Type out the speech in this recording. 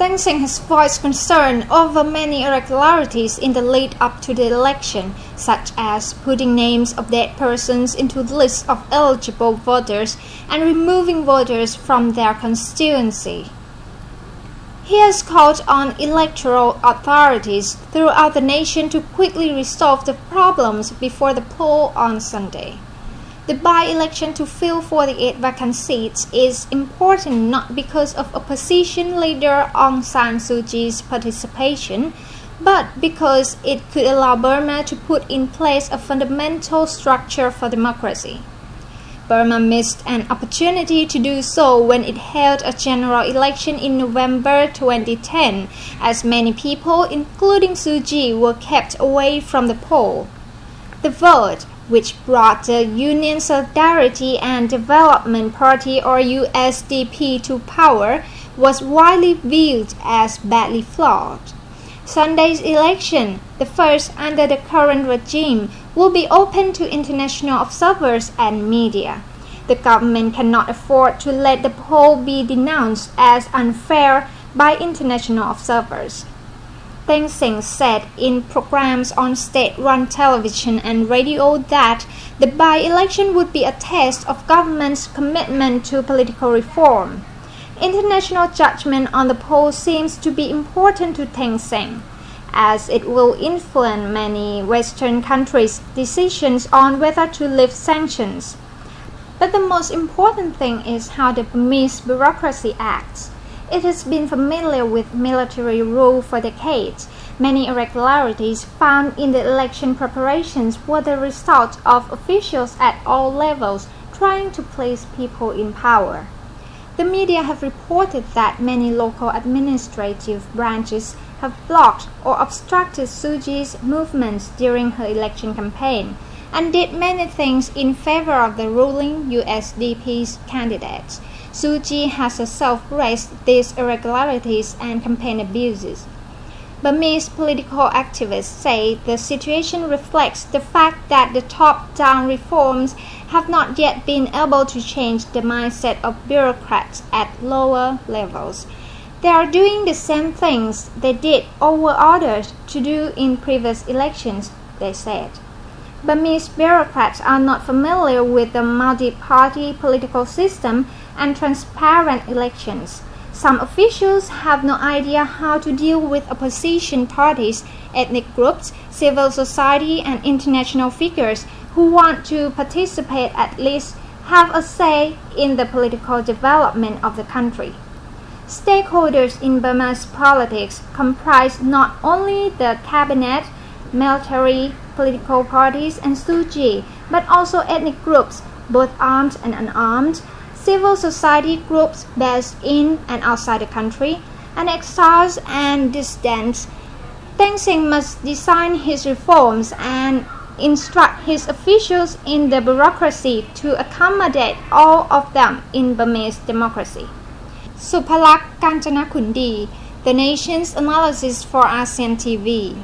Thein Sein has voiced concern over many irregularities in the lead-up to the election, such as putting names of dead persons into the list of eligible voters and removing voters from their constituency. He has called on electoral authorities throughout the nation to quickly resolve the problems before the poll on Sunday. The by-election to fill 48 vacant seats is important not because of opposition leader Aung San Suu Kyi's participation, but because it could allow Burma to put in place a fundamental structure for democracy. Burma missed an opportunity to do so when it held a general election in November 2010, as many people, including Suu Kyi, were kept away from the poll. The vote, which brought the Union Solidarity and Development Party or USDP to power, was widely viewed as badly flawed. Sunday's election, the first under the current regime, will be open to international observers and media. The government cannot afford to let the poll be denounced as unfair by international observers. Thein Sein said in programs on state-run television and radio that the by-election would be a test of government's commitment to political reform. International judgment on the poll seems to be important to Thein Sein, as it will influence many Western countries' decisions on whether to lift sanctions. But the most important thing is how the Burmese bureaucracy acts. It has been familiar with military rule for decades. Many irregularities found in the election preparations were the result of officials at all levels trying to place people in power. The media have reported that many local administrative branches have blocked or obstructed Suu Kyi's movements during her election campaign and did many things in favor of the ruling USDP's candidates. Suu Kyi has herself raised these irregularities and campaign abuses. Burmese political activists say the situation reflects the fact that the top-down reforms have not yet been able to change the mindset of bureaucrats at lower levels. They are doing the same things they did or were ordered to do in previous elections, they said. Burmese bureaucrats are not familiar with the multi-party political system and transparent elections. Some officials have no idea how to deal with opposition parties, ethnic groups, civil society, and international figures who want to participate, at least have a say in the political development of the country. Stakeholders in Burma's politics comprise not only the cabinet, military, political parties, and Suu Kyi, but also ethnic groups, both armed and unarmed, civil society groups based in and outside the country, and exiles and dissidents. Thein Sein must design his reforms and instruct his officials in the bureaucracy to accommodate all of them in Burmese democracy. Supalak Kanchanakundi, The Nation's Analysis for ASEAN TV.